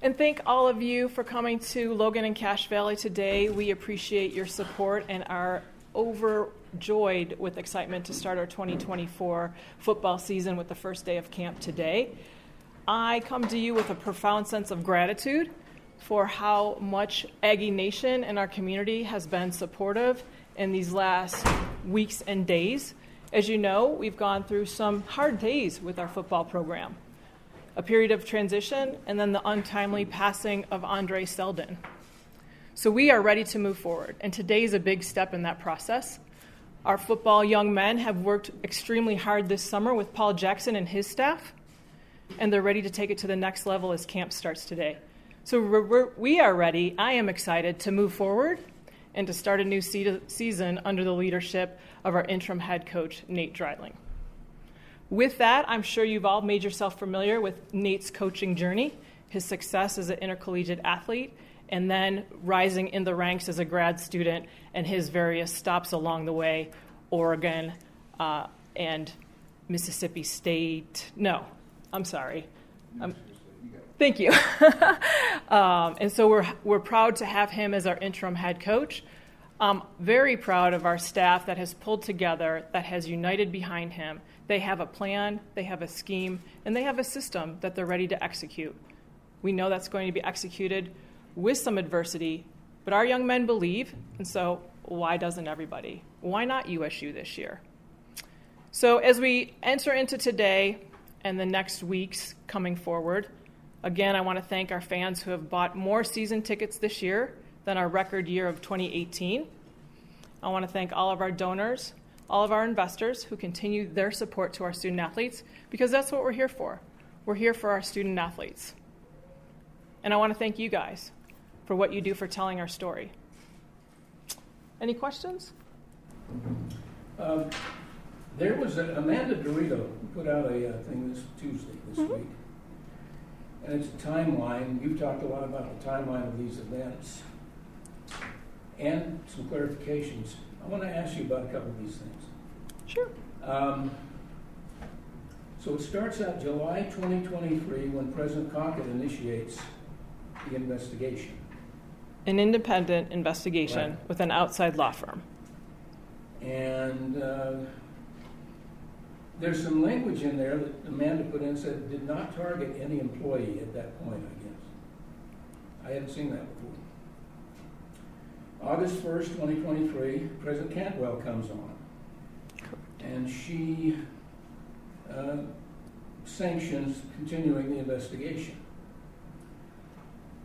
And thank all of you for coming to Logan and Cache Valley today. We appreciate your support and are overjoyed with excitement to start our 2024 football season with the first day of camp today. I come to you with a profound sense of gratitude for how much Aggie Nation and our community has been supportive in these last weeks and days. As you know, we've gone through some hard days with our football program, a period of transition, and then the untimely passing of Andre Selden. So we are ready to move forward, and today is a big step in that process. Our football young men have worked extremely hard this summer with Paul Jackson and his staff, and they're ready to take it to the next level as camp starts today. So we are ready. I am excited to move forward and to start a new season under the leadership of our interim head coach, Nate Dreiling. With that, I'm sure you've all made yourself familiar with Nate's coaching journey, his success as an intercollegiate athlete, and then rising in the ranks as a grad student and his various stops along the way, Oregon and Mississippi State. No, I'm sorry. Thank you. And so we're proud to have him as our interim head coach. I'm very proud of our staff that has pulled together, that has united behind him. They have a plan, they have a scheme, and they have a system that they're ready to execute. We know that's going to be executed with some adversity, but our young men believe, and so why doesn't everybody? Why not USU this year? So as we enter into today and the next weeks coming forward, again, I want to thank our fans who have bought more season tickets this year than our record year of 2018. I want to thank all of our donors, all of our investors who continue their support to our student athletes, because that's what we're here for. We're here for our student athletes. And I want to thank you guys for what you do for telling our story. Any questions? There was Amanda Dorito put out a thing this Tuesday, this week. And it's a timeline. You've talked a lot about the timeline of these events and some clarifications. I want to ask you about a couple of these things. Sure. So it starts out July 2023 when President Cockett initiates the investigation. An independent investigation Right. with an outside law firm. And there's some language in there that Amanda put in, said did not target any employee at that point, I guess. I hadn't seen that before. August 1st, 2023, President Cantwell comes on. And she sanctions continuing the investigation.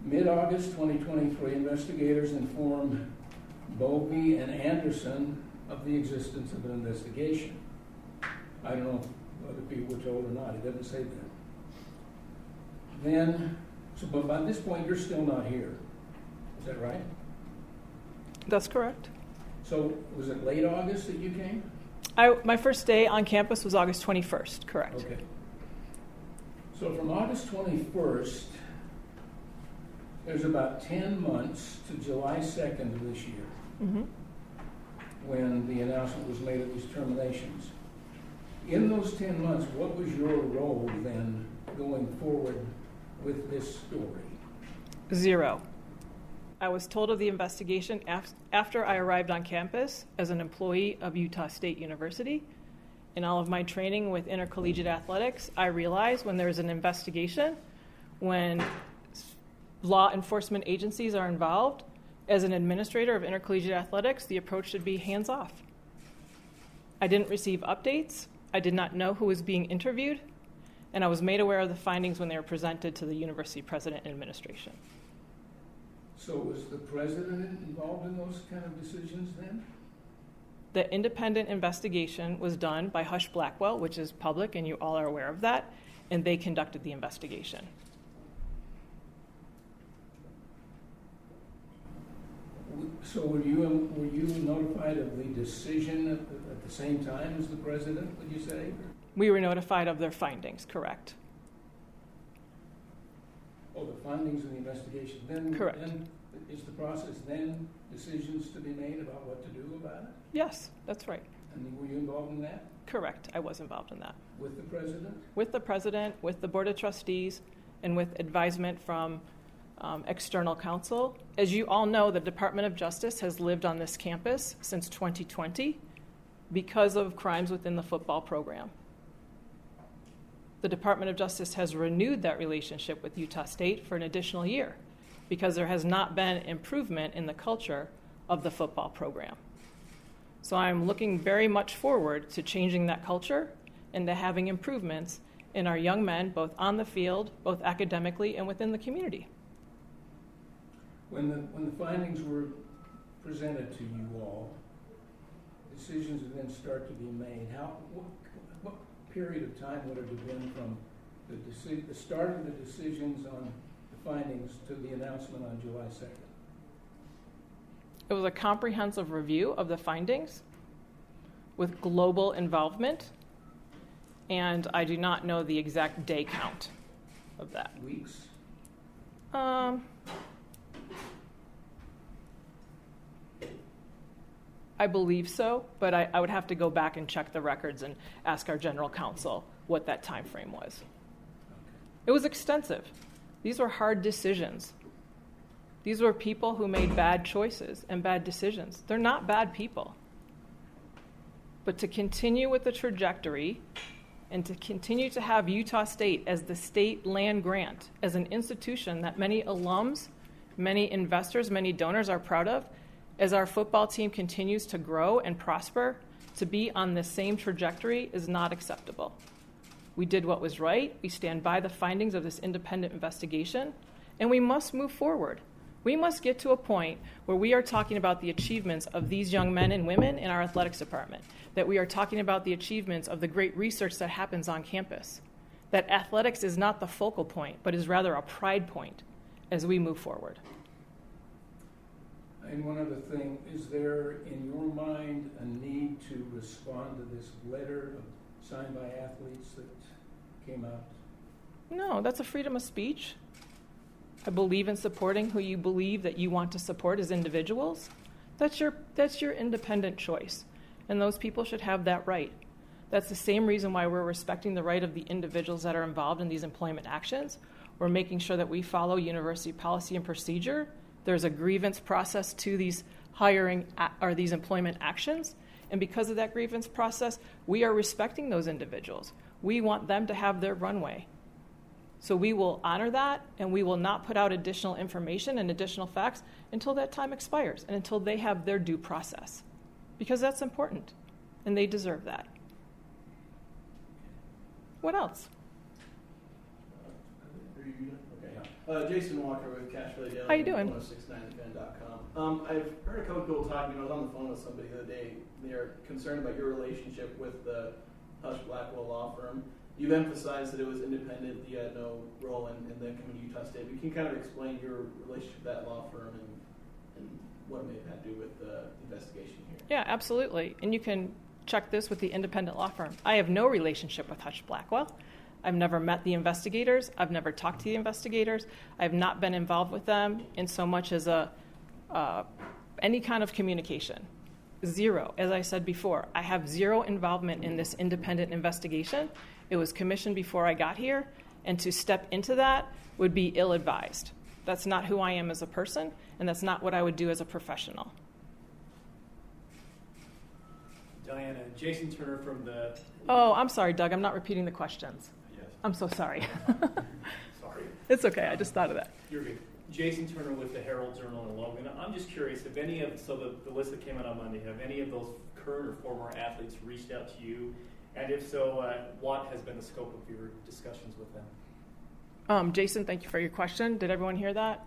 Mid-August 2023, investigators inform Bovee and Anderson of the existence of an investigation. I don't know if other people were told or not. It doesn't say that. Then, but by this point, you're still not here. Is that right? That's correct. So was it late August that you came? My first day on campus was August 21st, correct. Okay. So from August 21st, there's about 10 months to July 2nd of this year, when the announcement was made of these terminations. In those 10 months, what was your role then going forward with this story? 0. I was told of the investigation after I arrived on campus as an employee of Utah State University. In all of my training with intercollegiate athletics, I realized when there's an investigation, when law enforcement agencies are involved, as an administrator of intercollegiate athletics, the approach should be hands-off. I didn't receive updates. I did not know who was being interviewed, and I was made aware of the findings when they were presented to the university president and administration. So was the president involved in those kind of decisions then? The independent investigation was done by Hush Blackwell, which is public, and you all are aware of that, and they conducted the investigation. So were you notified of the decision at the same time as the president, would you say? We were notified of their findings, correct. Oh, the findings of the investigation. Then, correct. Then is the process then decisions to be made about what to do about it? Yes, that's right. And were you involved in that? Correct. I was involved in that. With the president? With the president, with the board of trustees, and with advisement from external counsel. As you all know, the Department of Justice has lived on this campus since 2020 because of crimes within the football program. The Department of Justice has renewed that relationship with Utah State for an additional year because there has not been improvement in the culture of the football program. So I'm looking very much forward to changing that culture and to having improvements in our young men, both on the field, both academically and within the community. When the findings were presented to you all, decisions would then start to be made. What period of time would it have been from the start of the decisions on the findings to the announcement on July 2nd? It was a comprehensive review of the findings with global involvement, and I do not know the exact day count of that. Weeks? I believe so, but I would have to go back and check the records and ask our general counsel what that time frame was. It was extensive. These were hard decisions. These were people who made bad choices and bad decisions. They're not bad people. But to continue with the trajectory and to continue to have Utah State as the state land grant, as an institution that many alums, many investors, many donors are proud of, as our football team continues to grow and prosper, to be on the same trajectory is not acceptable. We did what was right. We stand by the findings of this independent investigation, and we must move forward. We must get to a point where we are talking about the achievements of these young men and women in our athletics department, that we are talking about the achievements of the great research that happens on campus, that athletics is not the focal point, but is rather a pride point as we move forward. And one other thing, is there in your mind a need to respond to this letter signed by athletes that came out? No, that's a freedom of speech. I believe in supporting who you believe that you want to support as individuals. That's your independent choice, and those people should have that right. That's the same reason why we're respecting the right of the individuals that are involved in these employment actions. We're making sure that we follow university policy and procedure. There's a grievance process to these these employment actions, and because of that grievance process, we are respecting those individuals. We want them to have their runway. So we will honor that, and we will not put out additional information and additional facts until that time expires and until they have their due process, because that's important, and they deserve that. What else? Jason Walker with Cash Valley Daily. How you doing? 1069thefan.com. I've heard a couple people talking. I was on the phone with somebody the other day. They're concerned about your relationship with the Hush Blackwell law firm. You've emphasized that it was independent. You had no role in them coming to Utah State. But can you kind of explain your relationship with that law firm and what it may have had to do with the investigation here? Yeah, absolutely. And you can check this with the independent law firm. I have no relationship with Hush Blackwell. I've never met the investigators. I've never talked to the investigators. I've not been involved with them in so much as any kind of communication. Zero. As I said before, I have zero involvement in this independent investigation. It was commissioned before I got here, and to step into that would be ill-advised. That's not who I am as a person, and that's not what I would do as a professional. Diana, Jason Turner from the... Oh, I'm sorry, Doug. I'm not repeating the questions. Yes. I'm so sorry. Sorry. It's okay. I just thought of that. You're good. Jason Turner with the Herald Journal in Logan. I'm just curious, if any of, so the list that came out on Monday, have any of those current or former athletes reached out to you? And if so, what has been the scope of your discussions with them? Jason, thank you for your question. Did everyone hear that?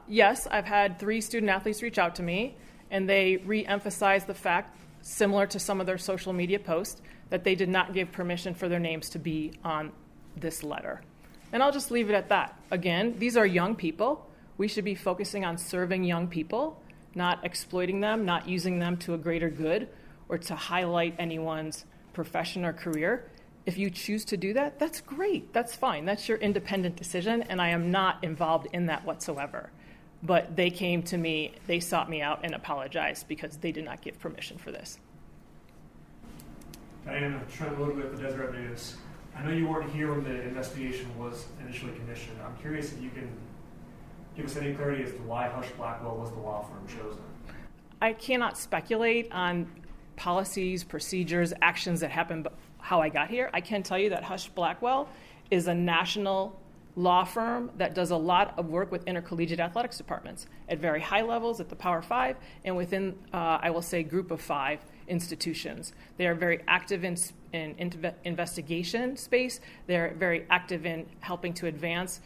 Yes, I've had 3 student athletes reach out to me, and they re-emphasized the fact, similar to some of their social media posts, that they did not give permission for their names to be on this letter. And I'll just leave it at that. Again, these are young people. We should be focusing on serving young people, not exploiting them, not using them to a greater good or to highlight anyone's profession or career. If you choose to do that, that's great. That's fine. That's your independent decision, and I am not involved in that whatsoever. But they came to me, they sought me out and apologized because they did not give permission for this. Diana, Trent Wood with the Deseret News. I know you weren't here when the investigation was initially commissioned. I'm curious if you can give us any clarity as to why Hush Blackwell was the law firm chosen? I cannot speculate on policies, procedures, actions that happened, how I got here. I can tell you that Hush Blackwell is a national law firm that does a lot of work with intercollegiate athletics departments at very high levels at the Power Five and within, I will say, Group of Five institutions. They are very active in investigation space. They're very active in helping to advance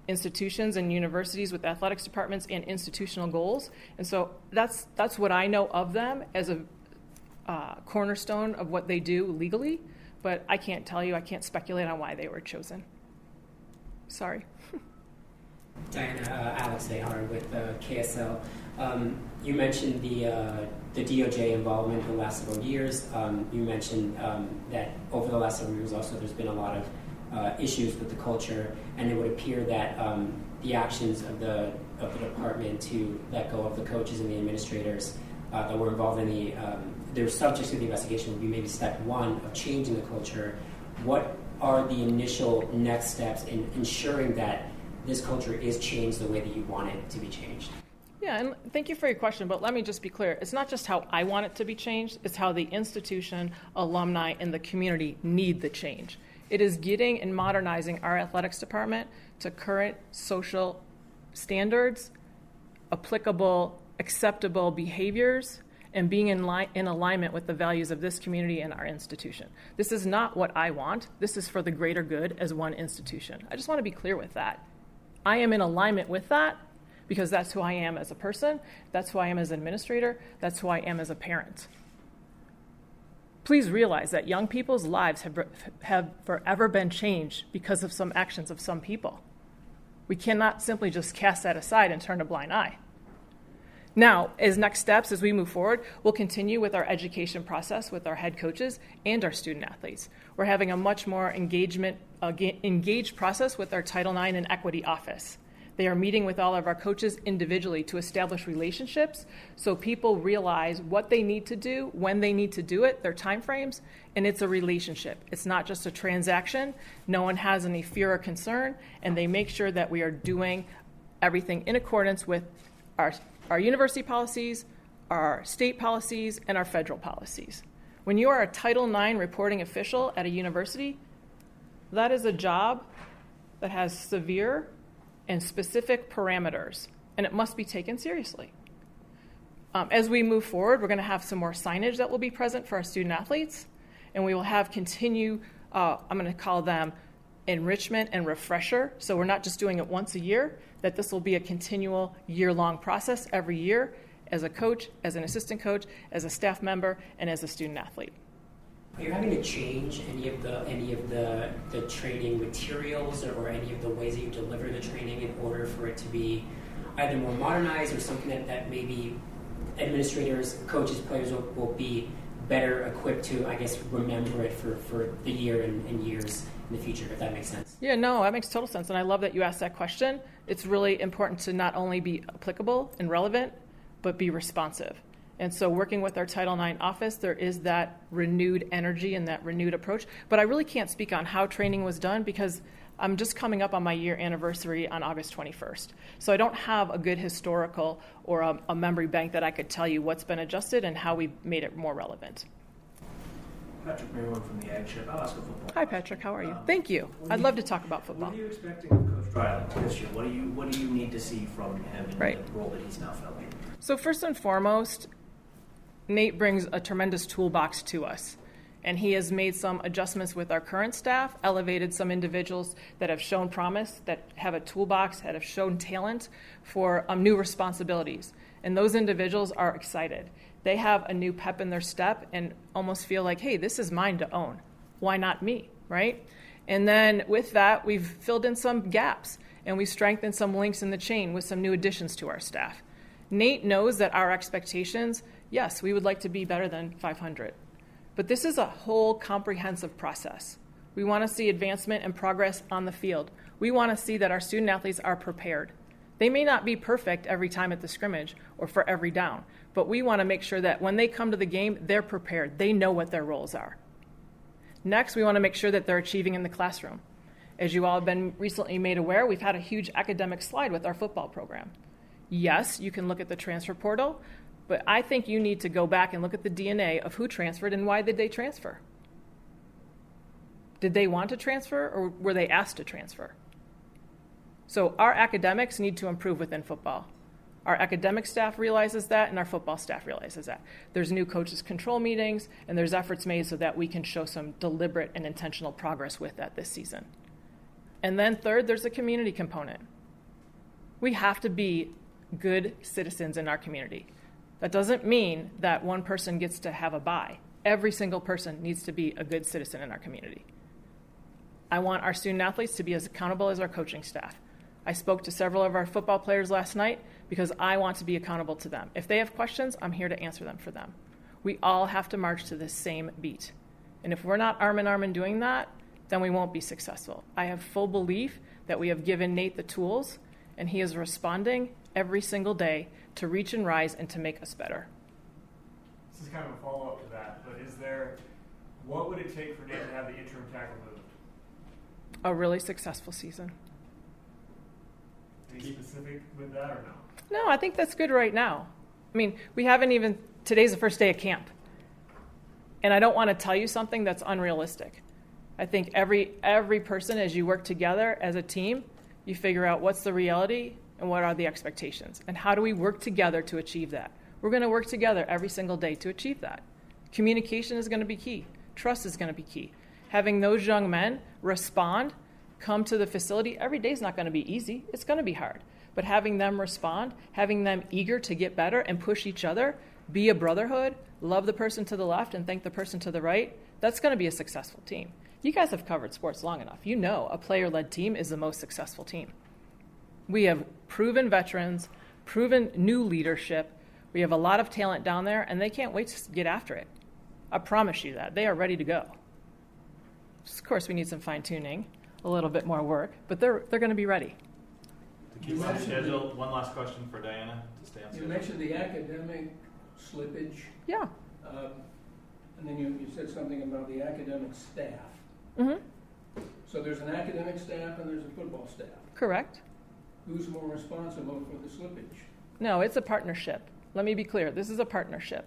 institutions and universities with athletics departments and institutional goals. And so that's what I know of them as a cornerstone of what they do legally. But I can't tell you, I can't speculate on why they were chosen. Sorry. Diana, Alex Ahar with KSL. You mentioned the DOJ involvement in the last several years. You mentioned that over the last several years also there's been a lot of issues with the culture, and it would appear that the actions of the department to let go of the coaches and the administrators that were involved in they're subject to the investigation would be maybe step one of changing the culture. What are the initial next steps in ensuring that this culture is changed the way that you want it to be changed? Yeah, and thank you for your question, but let me just be clear. It's not just how I want it to be changed, it's how the institution, alumni, and the community need the change. It is getting and modernizing our athletics department to current social standards, applicable, acceptable behaviors, and being in alignment with the values of this community and our institution. This is not what I want. This is for the greater good as one institution. I just want to be clear with that. I am in alignment with that because that's who I am as a person, that's who I am as an administrator, that's who I am as a parent. Please realize that young people's lives have forever been changed because of some actions of some people. We cannot simply just cast that aside and turn a blind eye. Now, as next steps, as we move forward, we'll continue with our education process with our head coaches and our student athletes. We're having a much more engaged process with our Title IX and Equity Office. They are meeting with all of our coaches individually to establish relationships so people realize what they need to do, when they need to do it, their timeframes, and it's a relationship. It's not just a transaction. No one has any fear or concern, and they make sure that we are doing everything in accordance with our university policies, our state policies, and our federal policies. When you are a Title IX reporting official at a university, that is a job that has severe and specific parameters, and it must be taken seriously. As we move forward, we're going to have some more signage that will be present for our student athletes, and we will have I'm going to call them enrichment and refresher. So we're not just doing it once a year, that this will be a continual year-long process every year as a coach, as an assistant coach, as a staff member, and as a student athlete. Are you having to change any of the training materials or any of the ways that you deliver the training in order for it to be either more modernized or something that maybe administrators, coaches, players will be better equipped to, I guess, remember it for the year and years in the future, if that makes sense? Yeah, no, that makes total sense, and I love that you asked that question. It's really important to not only be applicable and relevant, but be responsive. And so working with our Title IX office, there is that renewed energy and that renewed approach. But I really can't speak on how training was done because I'm just coming up on my year anniversary on August 21st. So I don't have a good historical or a memory bank that I could tell you what's been adjusted and how we've made it more relevant. Patrick Maywood from the Ag Chip. I'll ask a football. Hi, Patrick. How are you? Thank you. I'd love to talk about football. What are you expecting of Coach Dryland this year? What do you need to see from him in Right. the role that he's now filling? So first and foremost, Nate brings a tremendous toolbox to us. And he has made some adjustments with our current staff, elevated some individuals that have shown promise, that have a toolbox, that have shown talent for new responsibilities. And those individuals are excited. They have a new pep in their step and almost feel like, hey, this is mine to own. Why not me, right? And then with that, we've filled in some gaps and we strengthened some links in the chain with some new additions to our staff. Nate knows that our expectations, yes, we would like to be better than 500. But this is a whole comprehensive process. We want to see advancement and progress on the field. We want to see that our student athletes are prepared. They may not be perfect every time at the scrimmage or for every down, but we want to make sure that when they come to the game, they're prepared. They know what their roles are. Next, we want to make sure that they're achieving in the classroom. As you all have been recently made aware, we've had a huge academic slide with our football program. Yes, you can look at the transfer portal, but I think you need to go back and look at the DNA of who transferred and why did they transfer. Did they want to transfer or were they asked to transfer? So our academics need to improve within football. Our academic staff realizes that, and our football staff realizes that. There's new coaches control meetings, and there's efforts made so that we can show some deliberate and intentional progress with that this season. And then third, there's a community component. We have to be good citizens in our community. That doesn't mean that one person gets to have a bye. Every single person needs to be a good citizen in our community. I want our student athletes to be as accountable as our coaching staff. I spoke to several of our football players last night because I want to be accountable to them. If they have questions, I'm here to answer them for them. We all have to march to the same beat. And if we're not arm in arm in doing that, then we won't be successful. I have full belief that we have given Nate the tools, and he is responding every single day to reach and rise and to make us better. This is kind of a follow-up to that, but what would it take for Nate to have the interim tackle moved? A really successful season. Any specific with that or no? No, I think that's good right now. I mean, today's the first day of camp. And I don't want to tell you something that's unrealistic. I think every person, as you work together as a team, you figure out what's the reality and what are the expectations. And how do we work together to achieve that? We're going to work together every single day to achieve that. Communication is going to be key. Trust is going to be key. Having those young men respond, come to the facility, every day is not going to be easy. It's going to be hard. But having them respond, having them eager to get better and push each other, be a brotherhood, love the person to the left and thank the person to the right, that's going to be a successful team. You guys have covered sports long enough. You know a player-led team is the most successful team. We have proven veterans, proven new leadership. We have a lot of talent down there, and they can't wait to get after it. I promise you that. They are ready to go. Of course, we need some fine-tuning, a little bit more work, but they're going to be ready. To keep on schedule, one last question for Diana to stay on You schedule. mentioned the academic slippage, Yeah. and then you said something about the academic staff. Mm-hmm. So there's an academic staff and there's a football staff. Correct. Who's more responsible for the slippage? No, it's a partnership. Let me be clear. This is a partnership.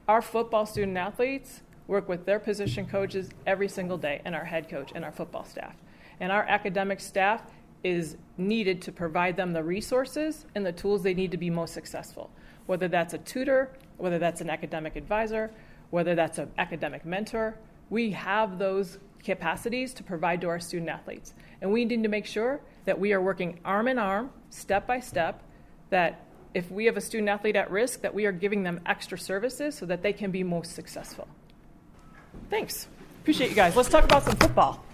Our football student athletes work with their position coaches every single day, and our head coach and our football staff. And our academic staff is needed to provide them the resources and the tools they need to be most successful. Whether that's a tutor, whether that's an academic advisor, whether that's an academic mentor, we have those capacities to provide to our student athletes. And we need to make sure that we are working arm in arm, step by step, that if we have a student athlete at risk, that we are giving them extra services so that they can be most successful. Thanks. Appreciate you guys. Let's talk about some football.